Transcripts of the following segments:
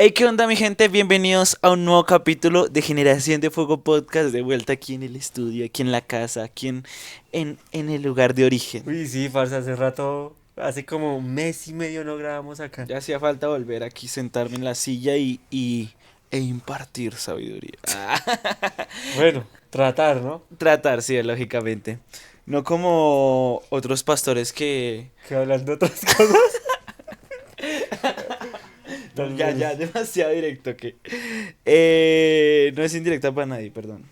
Hey, ¿qué onda, mi gente? Bienvenidos a un nuevo capítulo de Generación de Fuego Podcast, de vuelta aquí en el estudio, aquí en la casa, aquí en el lugar de origen. Uy, sí, parce, hace rato, hace como un mes y medio no grabamos acá. Ya hacía falta volver aquí, sentarme en la silla e impartir sabiduría. Bueno, tratar, ¿no? Tratar, sí, lógicamente. No como otros pastores que... Que hablando de otras cosas. No, Tal ya, vez. demasiado directo que... no es indirecta para nadie, perdón. No,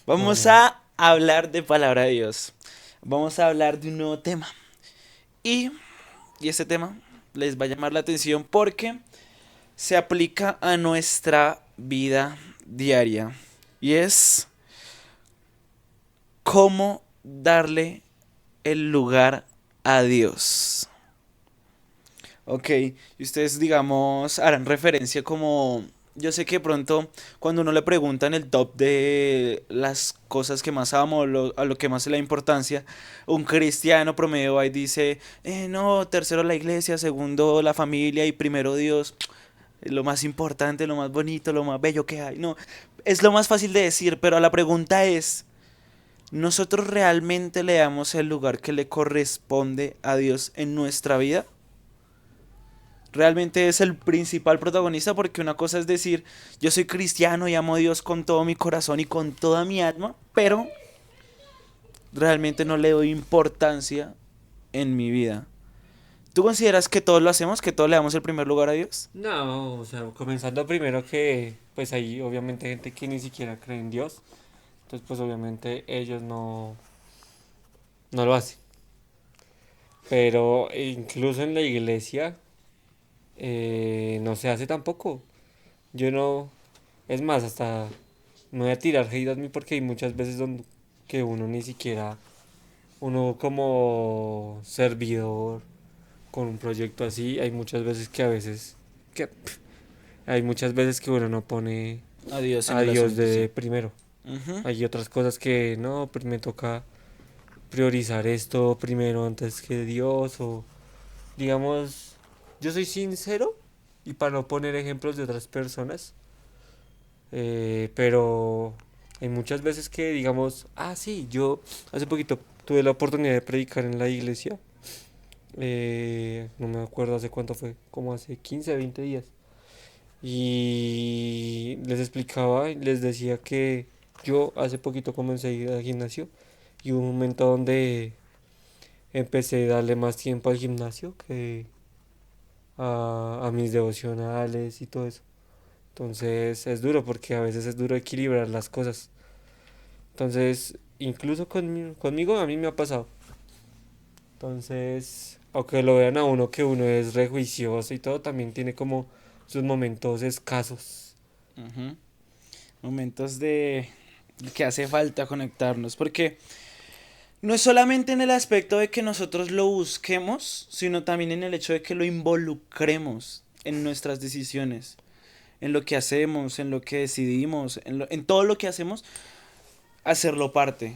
Vamos no. a hablar de palabra de Dios. Vamos a hablar de un nuevo tema. Y, y este tema les va a llamar la atención porque se aplica a nuestra vida diaria. Y es cómo darle el lugar a Dios. Ok, y ustedes, digamos, harán referencia como... Yo sé que pronto cuando uno le preguntan el top de las cosas que más amo, a lo que más le da importancia, un cristiano promedio va y dice, no, tercero la iglesia, segundo la familia y primero Dios, lo más importante, lo más bonito, lo más bello que hay. No, es lo más fácil de decir, pero la pregunta es, ¿nosotros realmente le damos el lugar que le corresponde a Dios en nuestra vida? Realmente es el principal protagonista porque una cosa es decir, yo soy cristiano y amo a Dios con todo mi corazón y con toda mi alma, pero realmente no le doy importancia en mi vida. ¿Tú consideras que todos lo hacemos, que todos le damos el primer lugar a Dios? No, o sea, comenzando primero que, pues hay obviamente gente que ni siquiera cree en Dios. Entonces, pues obviamente ellos no lo hacen. Pero incluso en la iglesia no se hace tampoco. Yo no, es más, hasta me voy a tirar hate a mí porque hay muchas veces donde que uno ni siquiera uno como servidor con un proyecto así, hay muchas veces que a veces que hay muchas veces que uno no pone A Dios en a el Dios asunto, sí. de primero. Ujú. Hay otras cosas que no, pues me toca priorizar esto primero antes que Dios o digamos, yo soy sincero y para no poner ejemplos de otras personas, pero hay muchas veces que digamos, sí, yo hace poquito tuve la oportunidad de predicar en la iglesia. No me acuerdo hace cuánto fue, como hace 15 20 días. Y les explicaba y les decía que yo hace poquito comencé a ir al gimnasio y hubo un momento donde empecé a darle más tiempo al gimnasio que a mis devocionales y todo eso. Entonces es duro porque a veces es duro equilibrar las cosas. Entonces, incluso conmigo a mí me ha pasado. Entonces, aunque lo vean a uno que uno es rejuicioso y todo, también tiene como sus momentos escasos. Ujú. Momentos de que hace falta conectarnos, porque no es solamente en el aspecto de que nosotros lo busquemos, sino también en el hecho de que lo involucremos en nuestras decisiones, en lo que hacemos, en lo que decidimos, en todo lo que hacemos, hacerlo parte,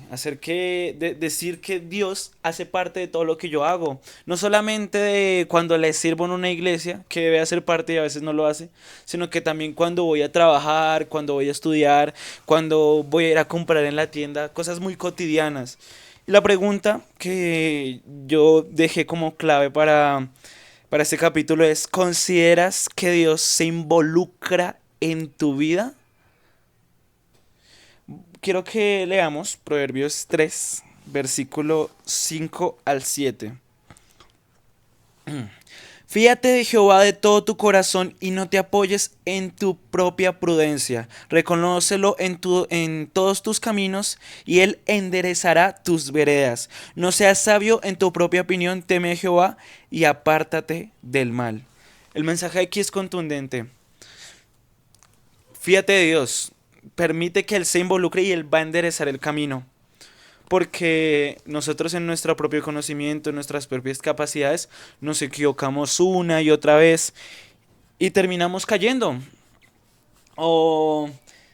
decir que Dios hace parte de todo lo que yo hago, no solamente de cuando le sirvo en una iglesia, que debe hacer parte y a veces no lo hace, sino que también cuando voy a trabajar, cuando voy a estudiar, cuando voy a ir a comprar en la tienda, cosas muy cotidianas. Y la pregunta que yo dejé como clave para este capítulo es, ¿consideras que Dios se involucra en tu vida? Quiero que leamos Proverbios 3, versículo 5 al 7. Fíate de Jehová de todo tu corazón y no te apoyes en tu propia prudencia. Reconócelo en todos tus caminos y él enderezará tus veredas. No seas sabio en tu propia opinión, teme a Jehová y apártate del mal. El mensaje aquí es contundente. Fíate de Dios, permite que él se involucre y él va a enderezar el camino. Porque nosotros en nuestro propio conocimiento, en nuestras propias capacidades, nos equivocamos una y otra vez y terminamos cayendo. O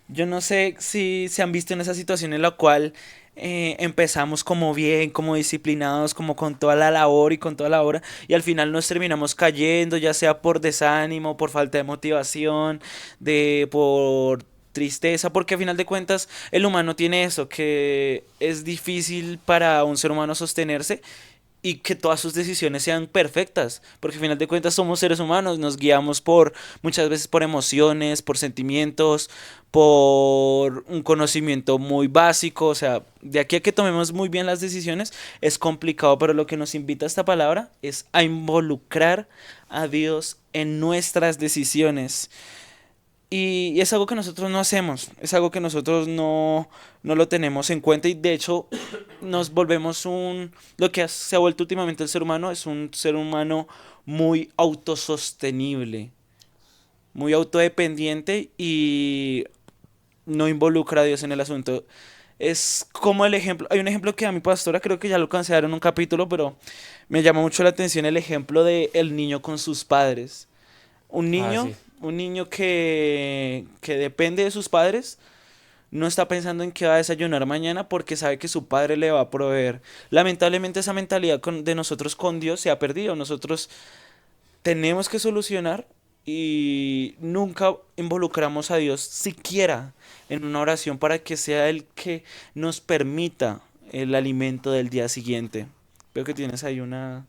yo no sé si se han visto en esa situación en la cual empezamos como bien, como disciplinados, como con toda la labor y con toda la obra, y al final nos terminamos cayendo, ya sea por desánimo, por falta de motivación, por tristeza, porque a final de cuentas el humano tiene eso, que es difícil para un ser humano sostenerse y que todas sus decisiones sean perfectas, porque al final de cuentas somos seres humanos, nos guiamos por muchas veces por emociones, por sentimientos, por un conocimiento muy básico, o sea, de aquí a que tomemos muy bien las decisiones es complicado, pero lo que nos invita esta palabra es a involucrar a Dios en nuestras decisiones. Y es algo que nosotros no hacemos, es algo que nosotros no lo tenemos en cuenta y de hecho nos volvemos lo que se ha vuelto últimamente el ser humano es un ser humano muy autosostenible, muy autodependiente y no involucra a Dios en el asunto. Es como el ejemplo, hay un ejemplo que a mi pastora creo que ya lo cancelaron en un capítulo, pero me llama mucho la atención el ejemplo de el niño con sus padres. Un Ah, niño, sí. un niño que depende de sus padres, no está pensando en qué va a desayunar mañana porque sabe que su padre le va a proveer. Lamentablemente esa mentalidad de nosotros con Dios se ha perdido. Nosotros tenemos que solucionar y nunca involucramos a Dios siquiera en una oración para que sea el que nos permita el alimento del día siguiente. Veo que tienes ahí una...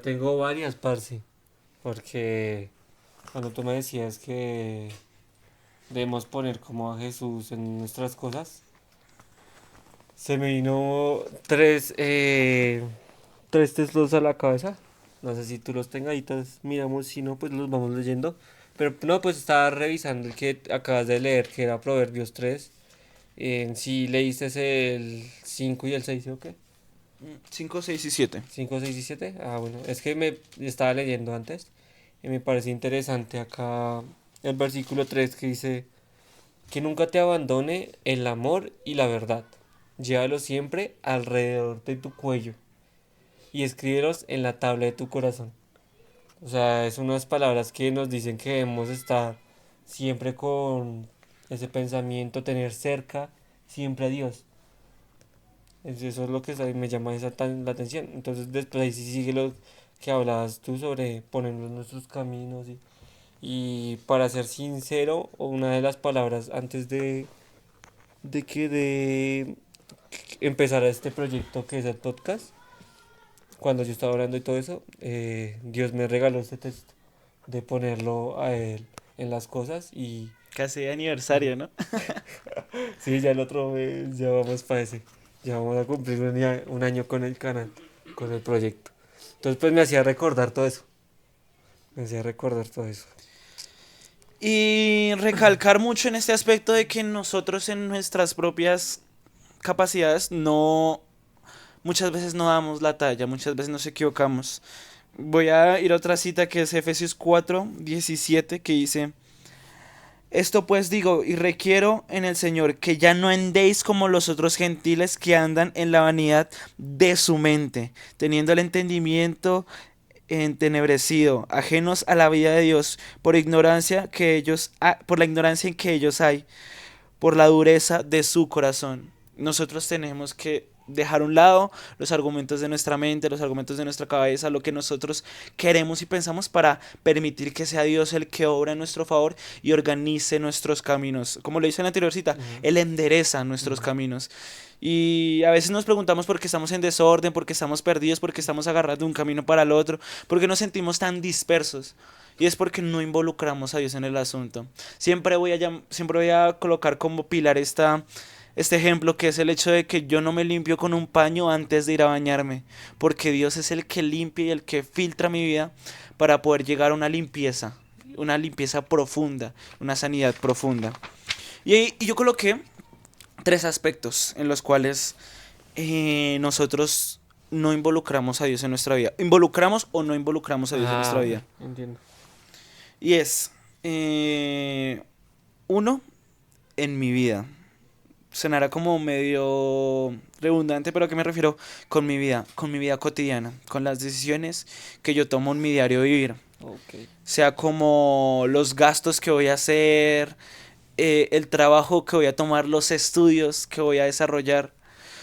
Tengo varias, parce. Porque cuando tú me decías que debemos poner como a Jesús en nuestras cosas, se me vino tres textos a la cabeza. No sé si tú los tengas, ahorita miramos, si no, pues los vamos leyendo. Pero no, pues estaba revisando el que acabas de leer, que era Proverbios 3. En sí leíste el 5 y el 6, ¿sí o qué? 5, 6 y 7. 5, 6 y 7. Ah, bueno, es que me estaba leyendo antes y me parece interesante acá el versículo 3 que dice que nunca te abandone el amor y la verdad. Llévalo siempre alrededor de tu cuello y escríbelos en la tabla de tu corazón. O sea, es unas palabras que nos dicen que debemos estar siempre con ese pensamiento, tener cerca siempre a Dios. Eso es lo que me llama la atención. Entonces, después ahí sí sigue lo que hablabas tú sobre ponernos nuestros caminos. Y para ser sincero, una de las palabras antes de empezar este proyecto que es el podcast, cuando yo estaba orando y todo eso, Dios me regaló este texto de ponerlo a Él en las cosas. Y Casi de aniversario, ¿no? sí, ya el otro mes ya vamos para ese. Ya vamos a cumplir un año con el canal, con el proyecto. Entonces, pues me hacía recordar todo eso. Me hacía recordar todo eso. Y recalcar mucho en este aspecto de que nosotros en nuestras propias capacidades muchas veces no damos la talla, muchas veces nos equivocamos. Voy a ir a otra cita que es Efesios 4:17 que dice, esto pues digo y requiero en el Señor que ya no andéis como los otros gentiles que andan en la vanidad de su mente, teniendo el entendimiento entenebrecido, ajenos a la vida de Dios por la ignorancia en que ellos hay, por la dureza de su corazón. Nosotros tenemos que dejar a un lado los argumentos de nuestra mente, los argumentos de nuestra cabeza, lo que nosotros queremos y pensamos para permitir que sea Dios el que obra en nuestro favor y organice nuestros caminos. Como lo dice en la anterior cita, Ujú, Él endereza nuestros ujú. caminos. Y a veces nos preguntamos por qué estamos en desorden, por qué estamos perdidos, por qué estamos agarrados de un camino para el otro, por qué nos sentimos tan dispersos. Y es porque no involucramos a Dios en el asunto. Siempre voy a colocar como pilar este ejemplo que es el hecho de que yo no me limpio con un paño antes de ir a bañarme, porque Dios es el que limpia y el que filtra mi vida para poder llegar a una limpieza profunda, una sanidad profunda. Y yo coloqué tres aspectos en los cuales nosotros no involucramos a Dios en nuestra vida. ¿Involucramos o no involucramos a Dios en Ah, nuestra ok, vida? entiendo. Y es, eh, uno, en mi vida. Sonará como medio redundante, pero ¿a qué me refiero con mi vida? Con mi vida cotidiana, con las decisiones que yo tomo en mi diario vivir. Ok. Sea como los gastos que voy a hacer, el trabajo que voy a tomar, los estudios que voy a desarrollar.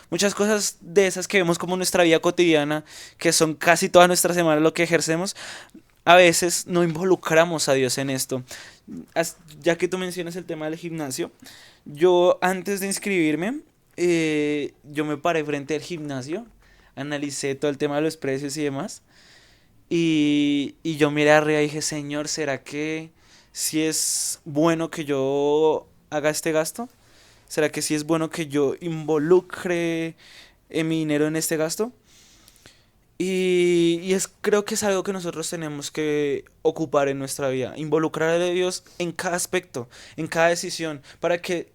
Muchas cosas de esas que vemos como nuestra vida cotidiana, que son casi toda nuestra semana lo que ejercemos, a veces no involucramos a Dios en esto. Ya que tú mencionas el tema del gimnasio, yo antes de inscribirme, yo me paré frente al gimnasio, analicé todo el tema de los precios y demás, y yo miré arriba y dije, Señor, ¿será que si es bueno que yo haga este gasto? ¿Será que sí es bueno que yo involucre mi dinero en este gasto? Creo que es algo que nosotros tenemos que ocupar en nuestra vida, involucrar a Dios en cada aspecto, en cada decisión, para que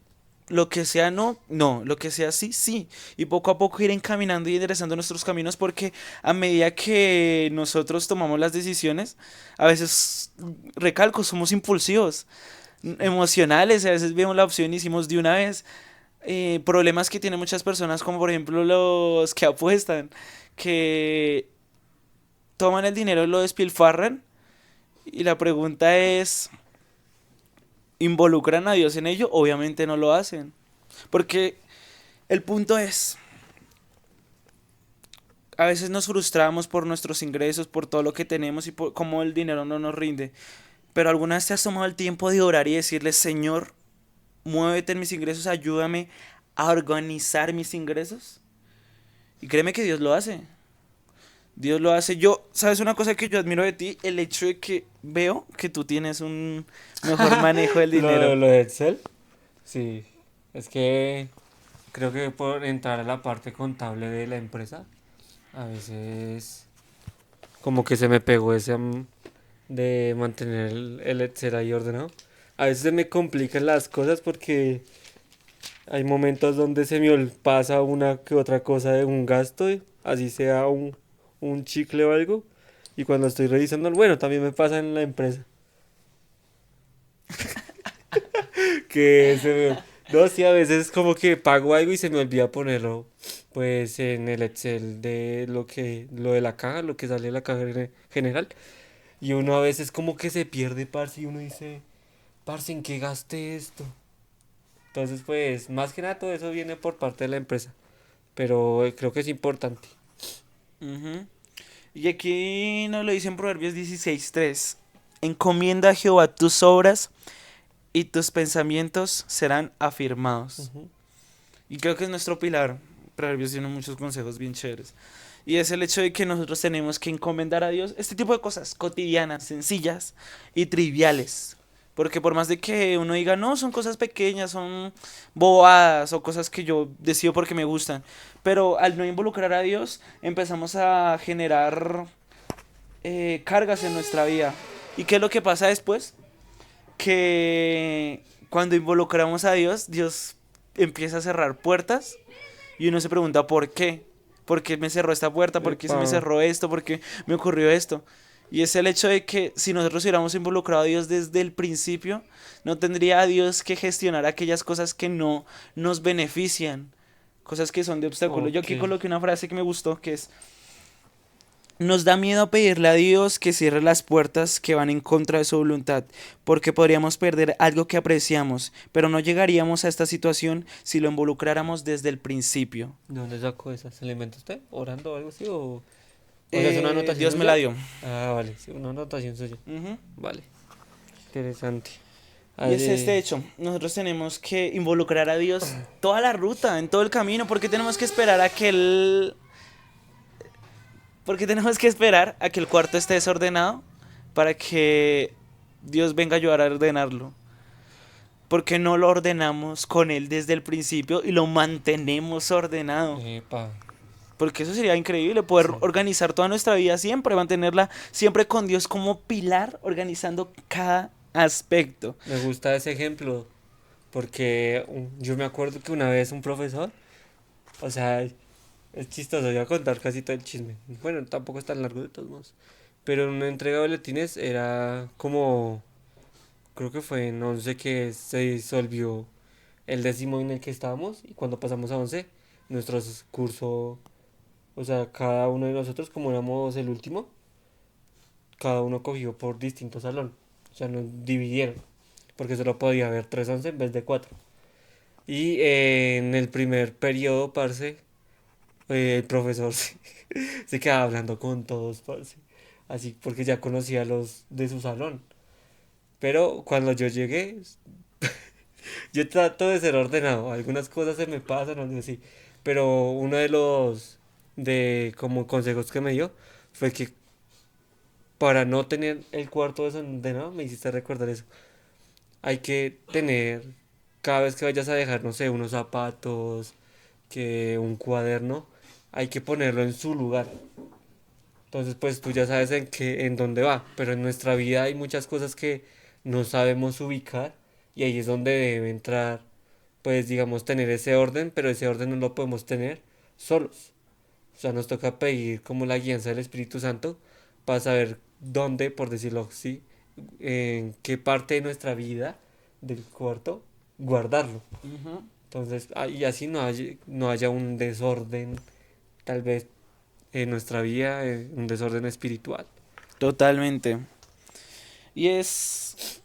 lo que sea no, no, lo que sea sí, sí, y poco a poco ir encaminando y enderezando nuestros caminos, porque a medida que nosotros tomamos las decisiones, a veces, recalco, somos impulsivos, emocionales, a veces vemos la opción y hicimos de una vez. Problemas que tienen muchas personas, como por ejemplo los que apuestan, que toman el dinero y lo despilfarran. Y la pregunta es, ¿involucran a Dios en ello? Obviamente no lo hacen. Porque el punto es, a veces nos frustramos por nuestros ingresos, por todo lo que tenemos y por cómo el dinero no nos rinde. Pero alguna vez te has tomado el tiempo de orar y decirle, Señor, muévete en mis ingresos, ayúdame a organizar mis ingresos. Y créeme que Dios lo hace. Dios lo hace. Yo, ¿sabes una cosa que yo admiro de ti? El hecho de que veo que tú tienes un mejor manejo del dinero. Lo de Excel, sí. Es que creo que por entrar a la parte contable de la empresa, a veces como que se me pegó ese de mantener el Excel ahí ordenado. A veces se me complican las cosas porque hay momentos donde se me pasa una que otra cosa de un gasto, así sea un chicle o algo. Y cuando estoy revisando, bueno, también me pasa en la empresa. Que se me... No, sí, a veces como que pago algo y se me olvida ponerlo, pues, en el Excel de lo de la caja, lo que sale de la caja general. Y uno a veces como que se pierde, parce, y uno dice, parce, ¿en qué gasté esto? Entonces, pues, más que nada todo eso viene por parte de la empresa. Pero creo que es importante. Ujú. Y aquí nos lo dice en Proverbios 16:3. Encomienda a Jehová tus obras y tus pensamientos serán afirmados. Ujú. Y creo que es nuestro pilar. Proverbios tiene muchos consejos bien chéveres. Y es el hecho de que nosotros tenemos que encomendar a Dios este tipo de cosas cotidianas, sencillas y triviales. Porque por más de que uno diga, no, son cosas pequeñas, son bobadas o cosas que yo decido porque me gustan. Pero al no involucrar a Dios, empezamos a generar cargas en nuestra vida. ¿Y qué es lo que pasa después? Que cuando involucramos a Dios, Dios empieza a cerrar puertas y uno se pregunta ¿por qué? ¿Por qué me cerró esta puerta? ¿Por qué se Epa, me cerró esto? ¿Por qué me ocurrió esto? Y es el hecho de que si nosotros hubiéramos involucrado a Dios desde el principio, no tendría a Dios que gestionar aquellas cosas que no nos benefician, cosas que son de obstáculo. Yo ok. aquí coloqué una frase que me gustó, que es, nos da miedo pedirle a Dios que cierre las puertas que van en contra de su voluntad, porque podríamos perder algo que apreciamos, pero no llegaríamos a esta situación si lo involucráramos desde el principio. ¿De dónde sacó esa? ¿Se la inventó usted? ¿Orando o algo así? O sea, es una anotación Dios me la suya? dio. Ah, vale, sí, una anotación suya. Ujú. Vale, interesante. Y es este Así, hecho, nosotros tenemos que involucrar a Dios toda la ruta, en todo el camino, porque tenemos que esperar a que porque tenemos que esperar a que el cuarto esté desordenado para que Dios venga a ayudar a ordenarlo. Porque no lo ordenamos con Él desde el principio y lo mantenemos ordenado. epa, Porque eso sería increíble, poder sí. organizar toda nuestra vida siempre, mantenerla siempre con Dios como pilar, organizando cada aspecto. Me gusta ese ejemplo porque yo me acuerdo que una vez un profesor, o sea, es chistoso, voy a contar casi todo el chisme. Bueno, tampoco es tan largo de todos modos. Pero en una entrega de boletines era como, creo que fue en 11 que se disolvió el décimo en el que estábamos y cuando pasamos a 11 nuestro curso, o sea, cada uno de nosotros, como éramos el último, cada uno cogió por distinto salón. O sea, nos dividieron. porque solo podía haber 3 11 en vez de 4. Y en el primer periodo, parce, el profesor se quedaba hablando con todos, parce. Así, porque ya conocía a los de su salón. Pero cuando yo llegué, yo trato de ser ordenado. Algunas cosas se me pasan, algo así. Pero uno de los de como consejos que me dio fue que para no tener el cuarto desordenado, me hiciste recordar eso. Hay que tener, cada vez que vayas a dejar, no sé, unos zapatos, que un cuaderno, hay que ponerlo en su lugar. Entonces, pues tú ya sabes en dónde va. Pero en nuestra vida hay muchas cosas que no sabemos ubicar y ahí es donde debe entrar, pues digamos, tener ese orden, pero ese orden no lo podemos tener solos. O sea, nos toca pedir como la guianza del Espíritu Santo para saber dónde, por decirlo así, en qué parte de nuestra vida del cuarto guardarlo. Ujú. Entonces, y así no haya un desorden, tal vez en nuestra vida, un desorden espiritual. Totalmente. Y es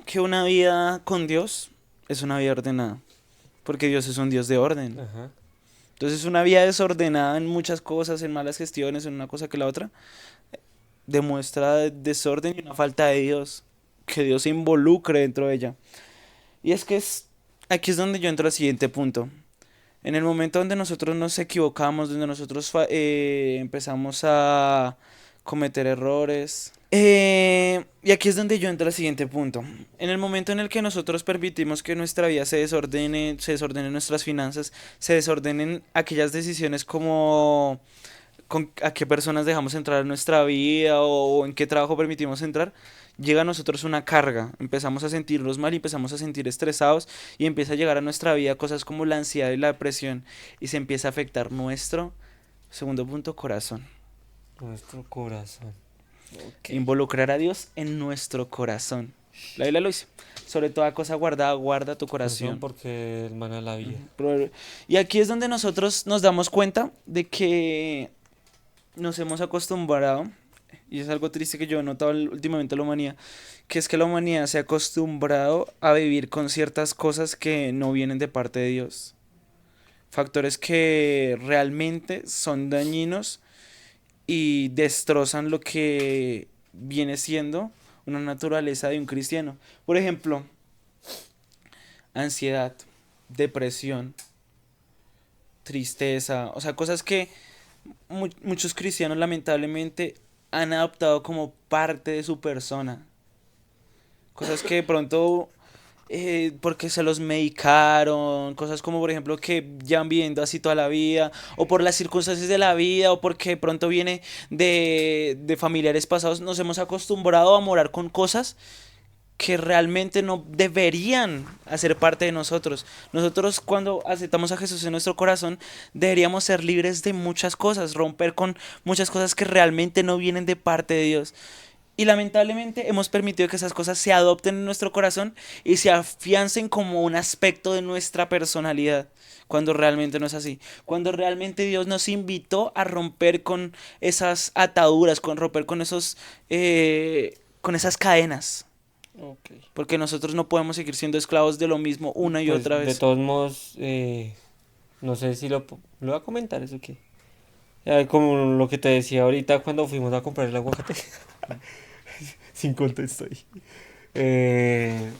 que una vida con Dios es una vida ordenada, porque Dios es un Dios de orden. Ajá. Entonces una vida desordenada en muchas cosas, en malas gestiones, en una cosa que la otra, demuestra desorden y una falta de Dios, que Dios se involucre dentro de ella. Y es que aquí es donde yo entro al siguiente punto. En el momento donde nosotros nos equivocamos, donde nosotros empezamos a cometer errores. Y aquí es donde yo entro al siguiente punto. En el momento en el que nosotros permitimos que nuestra vida se desordenen nuestras finanzas, se desordenen aquellas decisiones como a qué personas dejamos entrar en nuestra vida o en qué trabajo permitimos entrar, llega a nosotros una carga, empezamos a sentirnos mal y empezamos a sentir estresados y empieza a llegar a nuestra vida cosas como la ansiedad y la depresión y se empieza a afectar nuestro, segundo punto, corazón. Nuestro corazón. Ok. Involucrar a Dios en nuestro corazón. La Biblia lo dice. Sobre toda cosa guardada, guarda tu Corazón corazón. porque hermana la vida. Y aquí es donde nosotros nos damos cuenta de que nos hemos acostumbrado, y es algo triste que yo he notado últimamente en la humanidad, que es que la humanidad se ha acostumbrado a vivir con ciertas cosas que no vienen de parte de Dios. Factores que realmente son dañinos y destrozan lo que viene siendo una naturaleza de un cristiano. Por ejemplo, ansiedad, depresión, tristeza, o sea, cosas que muchos cristianos lamentablemente han adoptado como parte de su persona. Cosas que de pronto, porque se los medicaron, cosas como por ejemplo que llevan viviendo así toda la vida, o por las circunstancias de la vida, o porque de pronto viene de familiares pasados, nos hemos acostumbrado a morar con cosas que realmente no deberían hacer parte de nosotros. Nosotros cuando aceptamos a Jesús en nuestro corazón deberíamos ser libres de muchas cosas, romper con muchas cosas que realmente no vienen de parte de Dios. Y lamentablemente hemos permitido que esas cosas se adopten en nuestro corazón y se afiancen como un aspecto de nuestra personalidad, cuando realmente no es así. Cuando realmente Dios nos invitó a romper con esas ataduras, con romper con esas cadenas. Ok. Porque nosotros no podemos seguir siendo esclavos de lo mismo una y Pues otra de vez. todos modos, no sé si lo voy a comentar, eso qué. Como lo que te decía ahorita cuando fuimos a comprar el aguacate. Sin contexto ahí. Eh,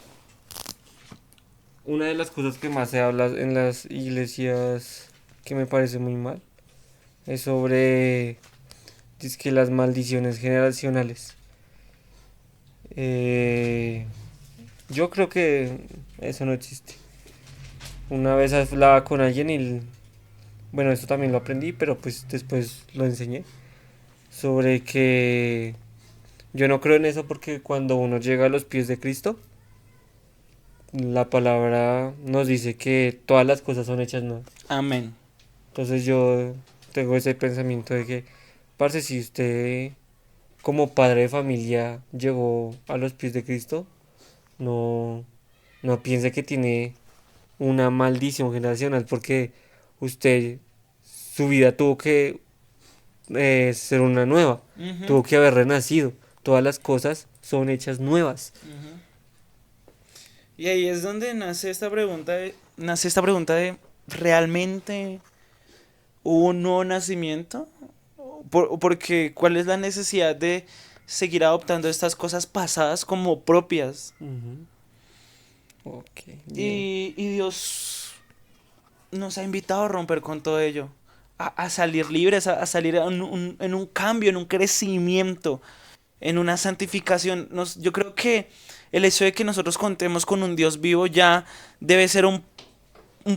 una de las cosas que más se habla en las iglesias que me parece muy mal es sobre que las maldiciones generacionales. Eh, yo creo que eso no existe. Una vez hablaba con alguien y bueno, esto también lo aprendí, pero pues después lo enseñé sobre que yo no creo en eso porque cuando uno llega a los pies de Cristo, la palabra nos dice que todas las cosas son hechas nuevas. Amén. Entonces yo tengo ese pensamiento de que, parce, si usted como padre de familia llegó a los pies de Cristo, no, no piense que tiene una maldición generacional porque usted, su vida tuvo que ser una nueva, Ujú, tuvo que haber renacido. Todas las cosas son hechas nuevas. ujú. Y ahí es donde nace esta pregunta de ¿realmente hubo un nuevo nacimiento? Porque ¿cuál es la necesidad de seguir adoptando estas cosas pasadas como propias? Ujú. Ok, bien. Y Dios nos ha invitado a romper con todo ello, a salir libres, a salir en un cambio, en un crecimiento, en una santificación. Yo creo que el hecho de que nosotros contemos con un Dios vivo ya debe ser un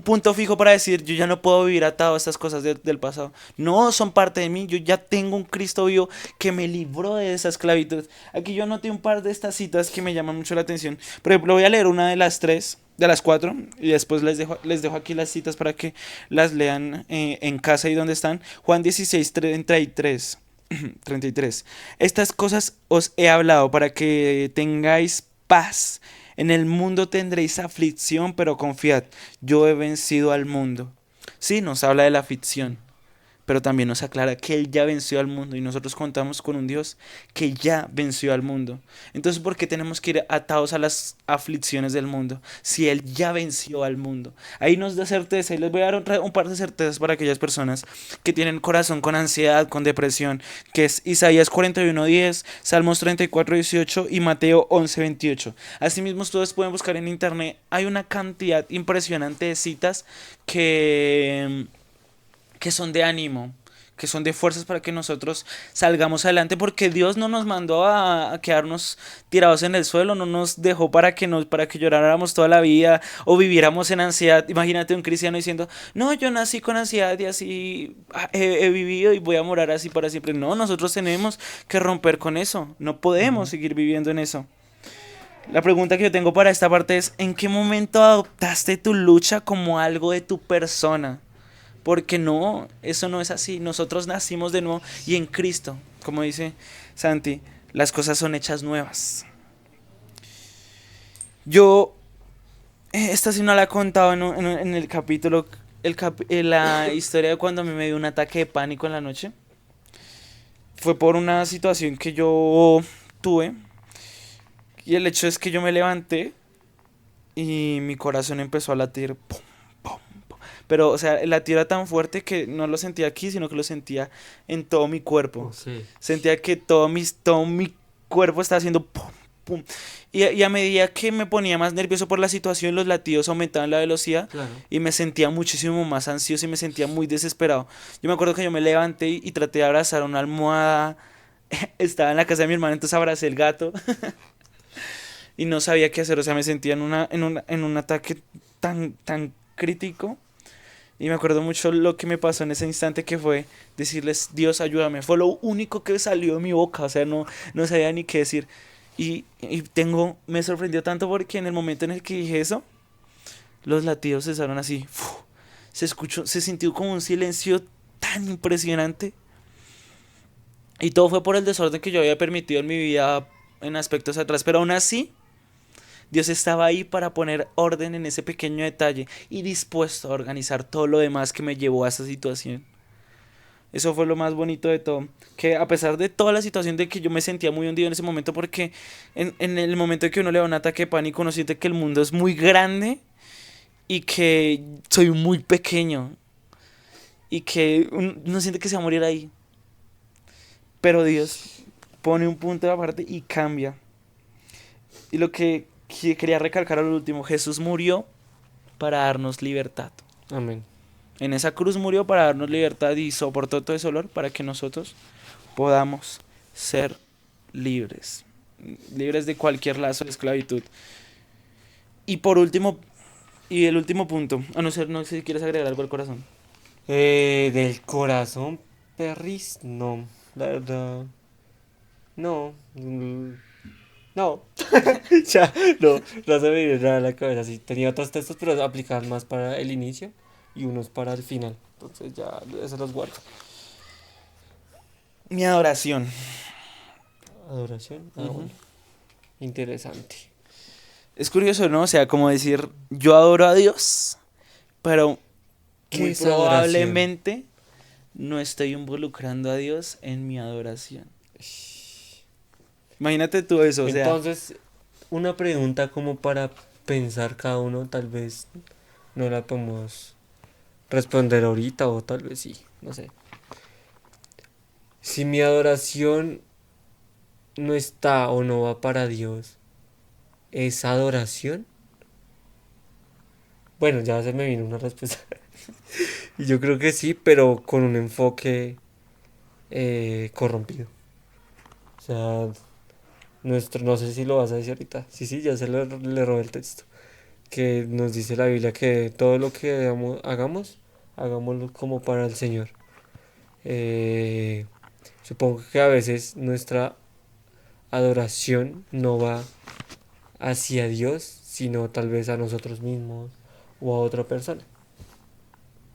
punto fijo para decir, yo ya no puedo vivir atado a estas cosas del pasado. No son parte de mí, yo ya tengo un Cristo vivo que me libró de esa esclavitud. Aquí yo anoté un par de estas citas que me llaman mucho la atención. Por ejemplo, voy a leer una de las tres, de las cuatro, y después les dejo aquí las citas para que las lean en casa y donde están. Juan 16, 33. 33. Estas cosas os he hablado para que tengáis paz. En el mundo tendréis aflicción, pero confiad, yo he vencido al mundo. Sí, nos habla de la aflicción, pero también nos aclara que Él ya venció al mundo y nosotros contamos con un Dios que ya venció al mundo. Entonces, ¿por qué tenemos que ir atados a las aflicciones del mundo si Él ya venció al mundo? Ahí nos da certeza y les voy a dar un par de certezas para aquellas personas que tienen corazón con ansiedad, con depresión, que es Isaías 41:10, Salmos 34:18 y Mateo 11:28. Asimismo, ustedes pueden buscar en internet, hay una cantidad impresionante de citas que son de ánimo, que son de fuerzas para que nosotros salgamos adelante, porque Dios no nos mandó a quedarnos tirados en el suelo, no nos dejó para que lloráramos toda la vida o viviéramos en ansiedad. Imagínate un cristiano diciendo, no, yo nací con ansiedad y así he vivido y voy a morar así para siempre. No, nosotros tenemos que romper con eso, no podemos Ujú. seguir viviendo en eso. La pregunta que yo tengo para esta parte es, ¿en qué momento adoptaste tu lucha como algo de tu persona? Porque no, eso no es así. Nosotros nacimos de nuevo y en Cristo, como dice Santi, las cosas son hechas nuevas. Yo, esta sí no la he contado en el capítulo, la historia de cuando a mí me dio un ataque de pánico en la noche. Fue por una situación que yo tuve y el hecho es que yo me levanté y mi corazón empezó a latir. Pum, pum, pum. Pero, o sea, el latido era tan fuerte que no lo sentía aquí, sino que lo sentía en todo mi cuerpo. Ok, Sentía que todo mi cuerpo estaba haciendo pum, pum. Y a medida que me ponía más nervioso por la situación, los latidos aumentaban la velocidad claro. y me sentía muchísimo más ansioso y me sentía muy desesperado. Yo me acuerdo que yo me levanté y traté de abrazar una almohada. Estaba en la casa de mi hermano, entonces abracé el gato y no sabía qué hacer. O sea, me sentía en un ataque tan crítico. Y me acuerdo mucho lo que me pasó en ese instante que fue decirles, Dios, ayúdame. Fue lo único que salió de mi boca, o sea, no sabía ni qué decir. Me sorprendió tanto porque en el momento en el que dije eso, los latidos cesaron así. Se escuchó, se sintió como un silencio tan impresionante. Y todo fue por el desorden que yo había permitido en mi vida en aspectos atrás. Pero aún así, Dios estaba ahí para poner orden en ese pequeño detalle y dispuesto a organizar todo lo demás que me llevó a esa situación. Eso fue lo más bonito de todo. Que a pesar de toda la situación de que yo me sentía muy hundido en ese momento, porque en el momento en que uno le da un ataque de pánico, uno siente que el mundo es muy grande y que soy muy pequeño y que uno siente que se va a morir ahí. Pero Dios pone un punto de aparte y cambia. Y lo que quería recalcar al último, Jesús murió para darnos libertad. Amén. En esa cruz murió para darnos libertad y soportó todo ese dolor para que nosotros podamos ser libres. Libres de cualquier lazo de esclavitud. Y por último, y el último punto, a no sé si quieres agregar algo al corazón. Del corazón, perris, no, la verdad, no, no, ya, no se me viene nada a la cabeza. Sí, tenía otros textos, pero aplicaban más para el inicio y unos para el final. Entonces ya, eso los guardo. Mi adoración. Adoración, Ujú. bueno, interesante. Es curioso, ¿no? O sea, como decir, yo adoro a Dios, pero ¿Qué muy es adoración? probablemente no estoy involucrando a Dios en mi adoración. Imagínate tú eso, o sea, Entonces, una pregunta como para pensar cada uno, tal vez no la podemos responder ahorita o tal vez sí, no sé. Si mi adoración no está o no va para Dios, ¿es adoración? Bueno, ya se me vino una respuesta. Y yo creo que sí, pero con un enfoque corrompido. O sea, no sé si lo vas a decir ahorita. Sí, sí, ya le robé el texto. Que nos dice la Biblia que todo lo que hagamos, hagámoslo como para el Señor. Eh, Supongo que a veces nuestra adoración no va hacia Dios, sino tal vez a nosotros mismos o a otra persona.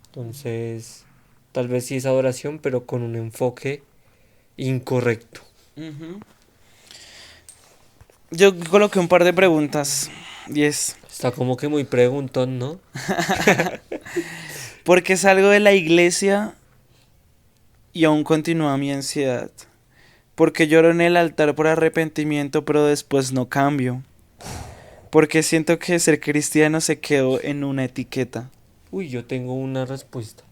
Entonces, tal vez sí es adoración, pero con un enfoque incorrecto. Ujú. Yo coloqué un par de preguntas y es, Está como que muy preguntón, ¿no? ¿por qué salgo de la iglesia y aún continúa mi ansiedad? ¿Por qué lloro en el altar por arrepentimiento pero después no cambio? Porque siento que ser cristiano se quedó en una etiqueta. Uy, yo tengo una respuesta,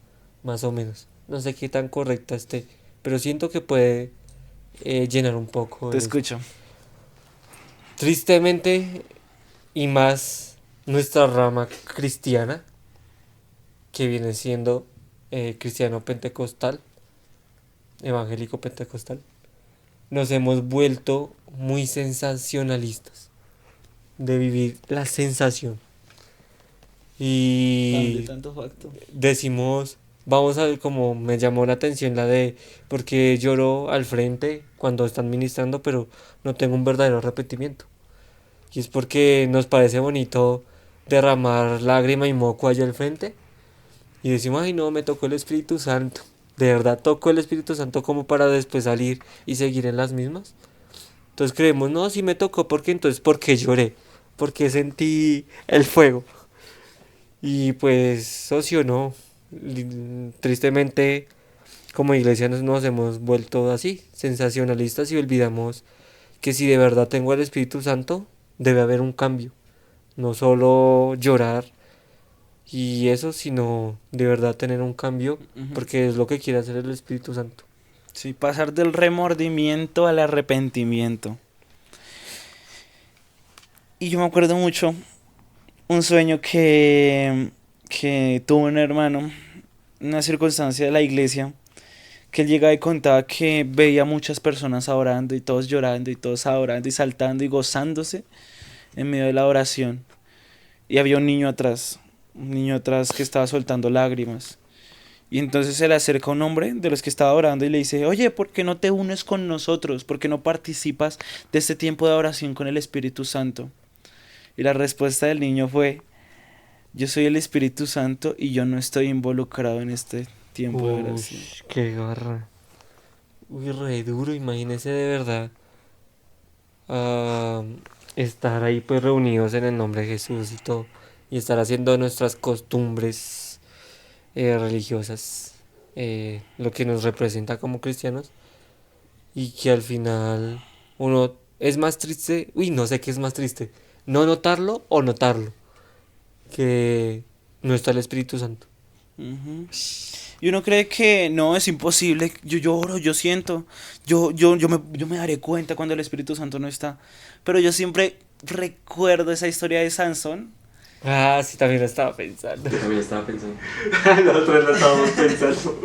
más o menos. No sé qué tan correcta esté, pero siento que puede llenar un poco Te de eso. escucho. Tristemente, y más nuestra rama cristiana, que viene siendo cristiano pentecostal, evangélico pentecostal, nos hemos vuelto muy sensacionalistas de vivir la sensación. Fan de Y tanto facto. decimos, vamos a ver cómo me llamó la atención la de porque lloro al frente cuando están ministrando, pero no tengo un verdadero arrepentimiento. Y es porque nos parece bonito derramar lágrima y moco allá al frente y decimos, ay no, me tocó el Espíritu Santo. ¿De verdad tocó el Espíritu Santo como para después salir y seguir en las mismas? Entonces creemos, no, sí me tocó, porque entonces, ¿porque lloré? Porque sentí el fuego. Y pues, socio, no. Tristemente, como iglesia nos hemos vuelto así, sensacionalistas y olvidamos que si de verdad tengo el Espíritu Santo, debe haber un cambio. No solo llorar y eso, sino de verdad tener un cambio, Ujú. porque es lo que quiere hacer el Espíritu Santo. Sí, pasar del remordimiento al arrepentimiento. Y yo me acuerdo mucho un sueño que tuvo un hermano, una circunstancia de la iglesia, que él llegaba y contaba que veía muchas personas orando y todos llorando y todos adorando y saltando y gozándose en medio de la oración. Y había un niño atrás que estaba soltando lágrimas. Y entonces se le acerca un hombre de los que estaba orando y le dice, oye, ¿por qué no te unes con nosotros? ¿Por qué no participas de este tiempo de oración con el Espíritu Santo? Y la respuesta del niño fue, yo soy el Espíritu Santo y yo no estoy involucrado en este tiempo de Uy, oración. qué garra. Uy, re duro, imagínese de verdad. ah, Estar ahí pues reunidos en el nombre de Jesús y todo. Y estar haciendo nuestras costumbres religiosas. Lo que nos representa como cristianos. Y que al final uno es más triste. Uy, no sé qué es más triste. No notarlo o notarlo. Que no está el Espíritu Santo. Ujú. Y uno cree que no, es imposible. Yo lloro, yo siento. Yo me daré cuenta cuando el Espíritu Santo no está. Pero yo siempre recuerdo esa historia de Sansón. Ah, sí, también lo estaba pensando. Yo también estaba pensando. Nosotros lo estábamos pensando.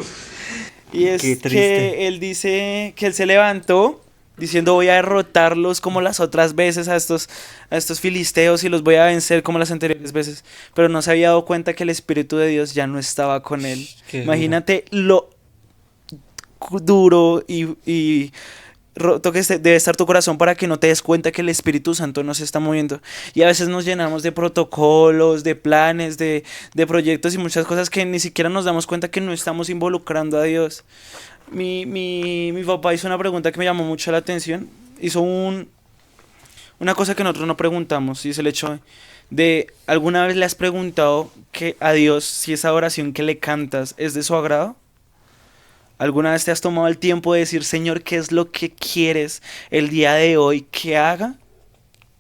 Y Qué es triste. que él dice que él se levantó diciendo voy a derrotarlos como las otras veces a estos filisteos y los voy a vencer como las anteriores veces. Pero no se había dado cuenta que el Espíritu de Dios ya no estaba con él. Qué duro. Imagínate lo duro y roto que debe estar tu corazón para que no te des cuenta que el Espíritu Santo no se está moviendo. Y a veces nos llenamos de protocolos, de planes, de proyectos y muchas cosas que ni siquiera nos damos cuenta que no estamos involucrando a Dios. Mi papá hizo una pregunta que me llamó mucho la atención. Hizo una cosa que nosotros no preguntamos y es el hecho de, ¿alguna vez le has preguntado que a Dios si esa oración que le cantas es de su agrado? ¿Alguna vez te has tomado el tiempo de decir, Señor, qué es lo que quieres el día de hoy que haga?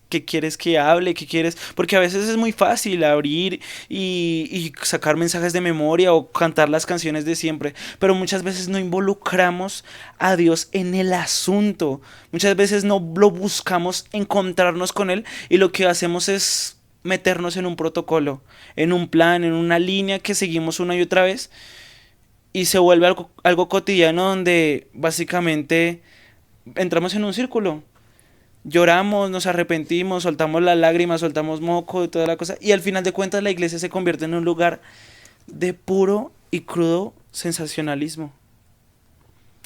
¿Qué quieres que hable? ¿Qué quieres? Porque a veces es muy fácil abrir y sacar mensajes de memoria o cantar las canciones de siempre, pero muchas veces no involucramos a Dios en el asunto. Muchas veces no lo buscamos encontrarnos con Él y lo que hacemos es meternos en un protocolo, en un plan, en una línea que seguimos una y otra vez y se vuelve algo cotidiano donde básicamente entramos en un círculo. Lloramos, nos arrepentimos, soltamos las lágrimas, soltamos moco y toda la cosa. Y al final de cuentas la iglesia se convierte en un lugar de puro y crudo sensacionalismo.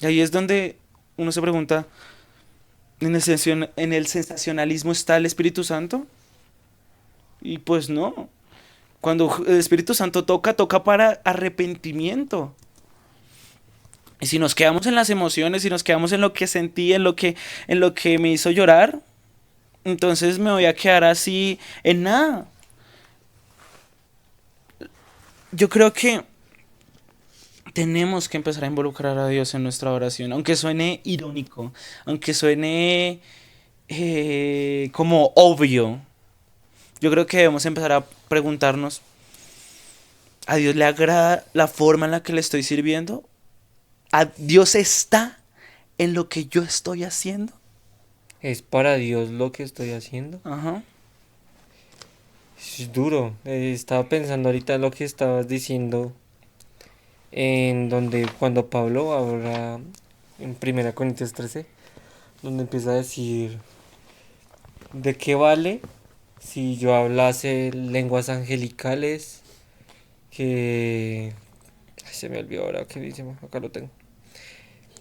Y ahí es donde uno se pregunta, ¿en el sensacionalismo está el Espíritu Santo? Y pues no. Cuando el Espíritu Santo toca, toca para arrepentimiento. Y si nos quedamos en las emociones, si nos quedamos en lo que sentí, en lo que me hizo llorar, entonces me voy a quedar así en nada. Yo creo que tenemos que empezar a involucrar a Dios en nuestra oración, aunque suene irónico, aunque suene como obvio. Yo creo que debemos empezar a preguntarnos, ¿a Dios le agrada la forma en la que le estoy sirviendo? ¿A Dios está en lo que yo estoy haciendo? ¿Es para Dios lo que estoy haciendo? Ajá. Es duro. Estaba pensando ahorita en lo que estabas diciendo, en donde cuando Pablo habla en 1 Corintios 13, donde empieza a decir, ¿de qué vale si yo hablase lenguas angelicales? Que... Ay, se me olvidó ahora qué dice, acá lo tengo.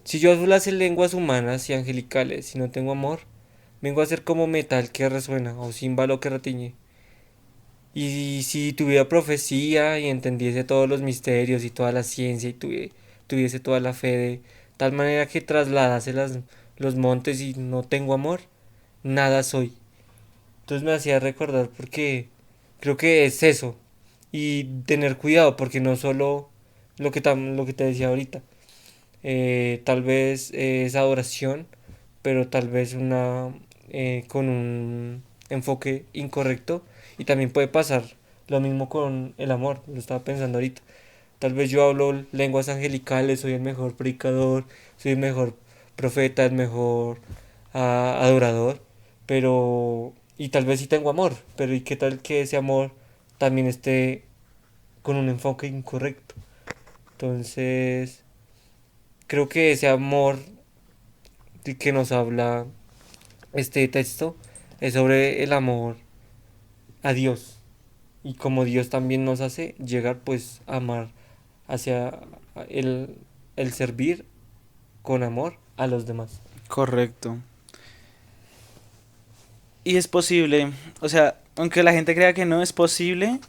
Si yo hablase lenguas humanas y angelicales y no tengo amor, vengo a ser como metal que resuena o címbalo que retiñe. Y si tuviera profecía y entendiese todos los misterios y toda la ciencia y tuviese toda la fe de tal manera que trasladase los montes y no tengo amor, nada soy. Entonces me hacía recordar porque creo que es eso. Y tener cuidado porque no solo lo que te decía ahorita. Tal vez es adoración, pero tal vez con un enfoque incorrecto. Y también puede pasar lo mismo con el amor, lo estaba pensando ahorita. Tal vez yo hablo lenguas angelicales, soy el mejor predicador, soy el mejor profeta, el mejor adorador, pero... Y tal vez sí tengo amor, pero ¿y qué tal que ese amor también esté con un enfoque incorrecto? Entonces, creo que ese amor de que nos habla este texto es sobre el amor a Dios y como Dios también nos hace llegar pues a amar hacia el servir con amor a los demás. Correcto. Y es posible, o sea, aunque la gente crea que no es posible,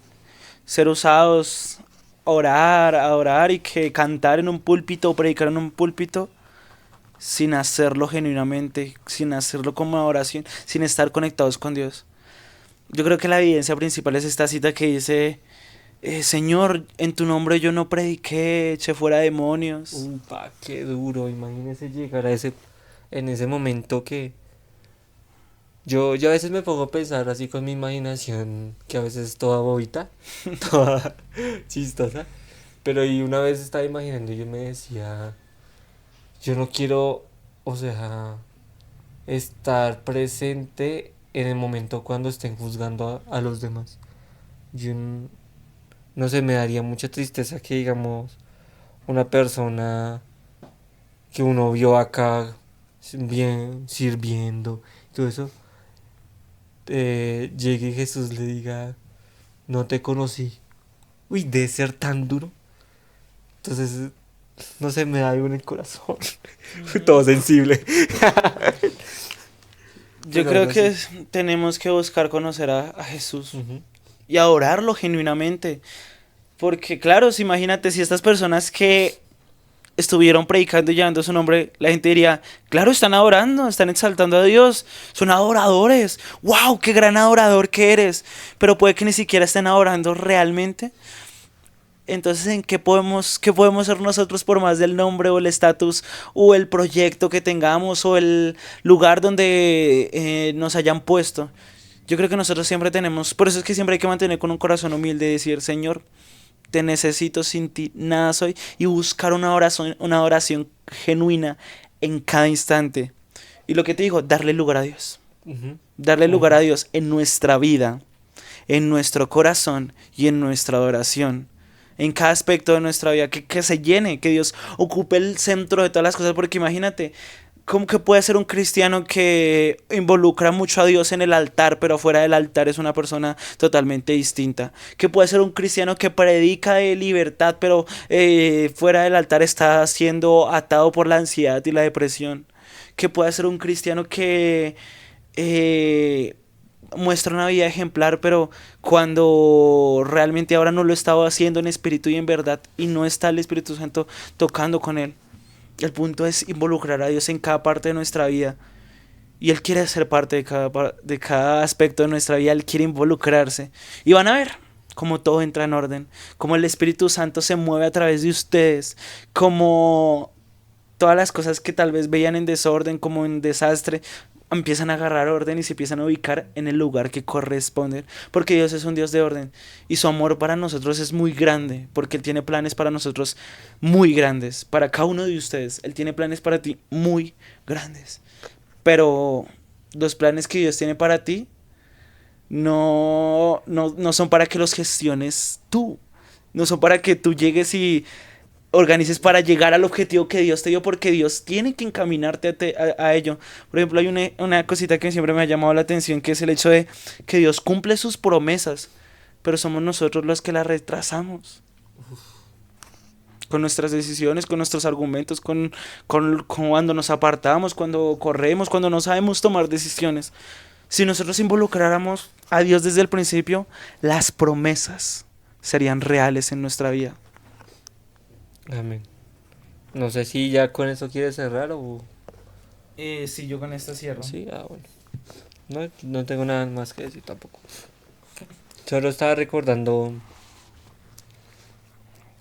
ser usados, orar, adorar y que cantar en un púlpito o predicar en un púlpito sin hacerlo genuinamente, sin hacerlo como oración, sin estar conectados con Dios. Yo creo que la evidencia principal es esta cita que dice, Señor, en tu nombre yo no prediqué, eché fuera demonios. Upa, qué duro, imagínese llegar a en ese momento que yo a veces me pongo a pensar así con mi imaginación, que a veces es toda bobita, toda chistosa, pero y una vez estaba imaginando y yo me decía, yo no quiero, o sea, estar presente en el momento cuando estén juzgando a los demás. Yo no sé, me daría mucha tristeza que digamos una persona que uno vio acá bien sirviendo y todo eso, llegue y Jesús le diga, no te conocí. Uy, debe ser tan duro. Entonces, no sé, me da algo en el corazón. Todo sensible. Yo Pero creo algo que así. tenemos que buscar conocer a Jesús Ujú. y adorarlo genuinamente. Porque claro, imagínate si estas personas que estuvieron predicando y llevando su nombre, la gente diría, claro, están adorando, están exaltando a Dios, son adoradores, wow, qué gran adorador que eres, pero puede que ni siquiera estén adorando realmente. Entonces, ¿en qué podemos ser nosotros por más del nombre o el estatus o el proyecto que tengamos o el lugar donde nos hayan puesto? Yo creo que nosotros siempre tenemos, por eso es que siempre hay que mantener con un corazón humilde y decir, Señor, te necesito, sin ti nada soy, y buscar una oración genuina en cada instante. Y lo que te digo, darle lugar a Dios. Ujú. Darle lugar Ujú. a Dios en nuestra vida, en nuestro corazón y en nuestra adoración. En cada aspecto de nuestra vida, que se llene, que Dios ocupe el centro de todas las cosas, porque imagínate, ¿cómo que puede ser un cristiano que involucra mucho a Dios en el altar, pero fuera del altar es una persona totalmente distinta? ¿Qué puede ser un cristiano que predica de libertad, pero fuera del altar está siendo atado por la ansiedad y la depresión? ¿Qué puede ser un cristiano que eh, muestra una vida ejemplar, pero cuando realmente ahora no lo estaba haciendo en espíritu y en verdad, y no está el Espíritu Santo tocando con él? El punto es involucrar a Dios en cada parte de nuestra vida. Y Él quiere ser parte de cada aspecto de nuestra vida. Él quiere involucrarse. Y van a ver cómo todo entra en orden. Cómo el Espíritu Santo se mueve a través de ustedes. Cómo todas las cosas que tal vez veían en desorden, como en desastre, empiezan a agarrar orden y se empiezan a ubicar en el lugar que corresponde, porque Dios es un Dios de orden y su amor para nosotros es muy grande, porque Él tiene planes para nosotros muy grandes, para cada uno de ustedes. Él tiene planes para ti muy grandes, pero los planes que Dios tiene para ti no son para que los gestiones tú, no son para que tú llegues y organices para llegar al objetivo que Dios te dio, porque Dios tiene que encaminarte a ello. Por ejemplo, hay una cosita que siempre me ha llamado la atención, que es el hecho de que Dios cumple sus promesas, pero somos nosotros los que las retrasamos. Con nuestras decisiones, con nuestros argumentos, con cuando nos apartamos, cuando corremos, cuando no sabemos tomar decisiones. Si nosotros involucráramos a Dios desde el principio, las promesas serían reales en nuestra vida. Amén. No sé si ya con eso quieres cerrar o... Sí, yo con esta cierro. Sí, bueno. No tengo nada más que decir tampoco. Solo estaba recordando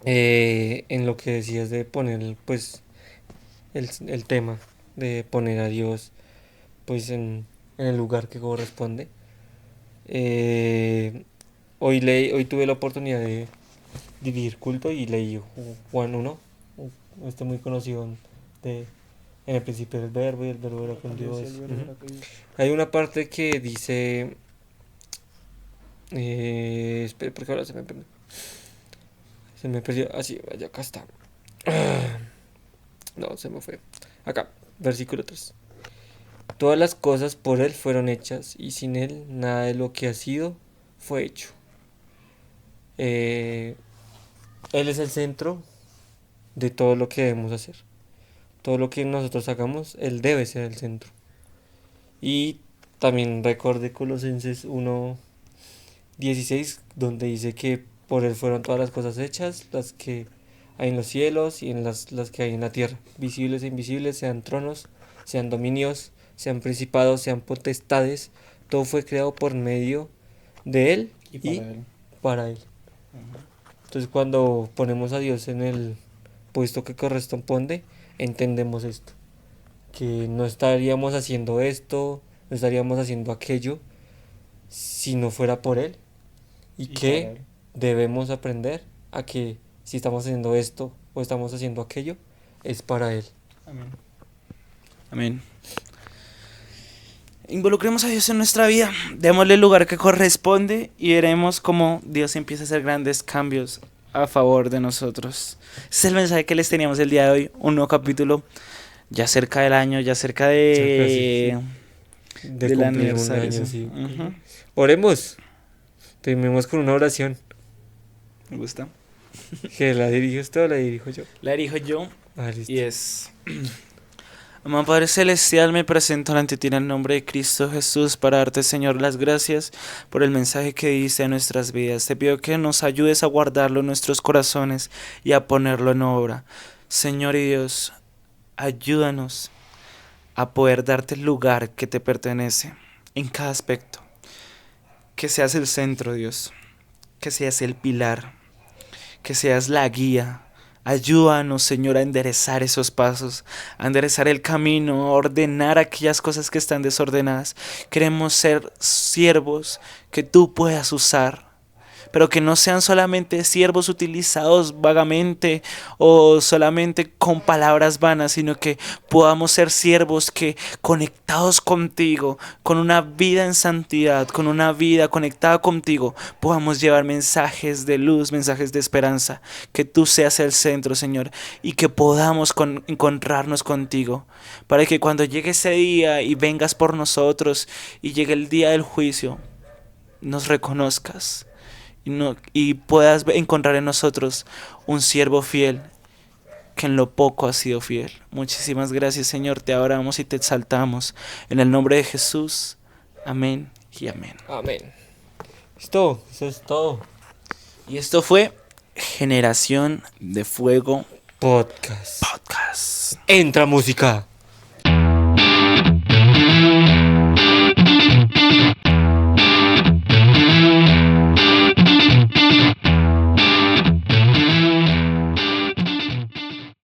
en lo que decías de poner, pues, el tema de poner a Dios, pues, en el lugar que corresponde. Eh, hoy tuve la oportunidad de dividir culto y leí Juan 1, muy conocido de en el principio del verbo y el verbo era con Dios. Ujú. Hay una parte que dice, espera, porque ahora se me perdió, así, vaya, acá está. No, se me fue. Acá, versículo 3. Todas las cosas por Él fueron hechas, y sin Él nada de lo que ha sido fue hecho. Eh, Él es el centro de todo lo que debemos hacer. Todo lo que nosotros hagamos, Él debe ser el centro. Y también recordé Colosenses 1:16, donde dice que por Él fueron todas las cosas hechas, las que hay en los cielos y en las que hay en la tierra, visibles e invisibles, sean tronos, sean dominios, sean principados, sean potestades. Todo fue creado por medio de Él Y y para Él. para Él. Entonces, cuando ponemos a Dios en el puesto que corresponde, entendemos esto, que no estaríamos haciendo esto, no estaríamos haciendo aquello si no fuera por Él, y Y para que Él. debemos aprender a que si estamos haciendo esto o estamos haciendo aquello, es para Él. Amén. Amén. Involucremos a Dios en nuestra vida, démosle el lugar que corresponde y veremos cómo Dios empieza a hacer grandes cambios a favor de nosotros. Ese es el mensaje que les teníamos el día de hoy, un nuevo capítulo, ya cerca del año, ya cerca De del cumplir un aniversario. año, Sí. sí. Ujú. Oremos, terminemos con una oración. Me gusta. ¿Que la dirijo usted o la dirijo yo? La dirijo yo Listo. y es... Amado Padre Celestial, me presento ante ti en el nombre de Cristo Jesús para darte, Señor, las gracias por el mensaje que diste a nuestras vidas. Te pido que nos ayudes a guardarlo en nuestros corazones y a ponerlo en obra. Señor y Dios, ayúdanos a poder darte el lugar que te pertenece en cada aspecto. Que seas el centro, Dios. Que seas el pilar. Que seas la guía Ayúdanos, Señor, a enderezar esos pasos, a enderezar el camino, a ordenar aquellas cosas que están desordenadas. Queremos ser siervos que tú puedas usar, pero que no sean solamente siervos utilizados vagamente o solamente con palabras vanas, sino que podamos ser siervos que conectados contigo, con una vida en santidad, con una vida conectada contigo, podamos llevar mensajes de luz, mensajes de esperanza, que tú seas el centro, Señor, y que podamos encontrarnos contigo, para que cuando llegue ese día y vengas por nosotros y llegue el día del juicio, nos reconozcas y puedas encontrar en nosotros un siervo fiel que en lo poco ha sido fiel. Muchísimas gracias, Señor, te adoramos y te exaltamos. En el nombre de Jesús, amén y amén. Amén. Listo, eso es todo. Y esto fue Generación de Fuego Podcast. Podcast. Entra música.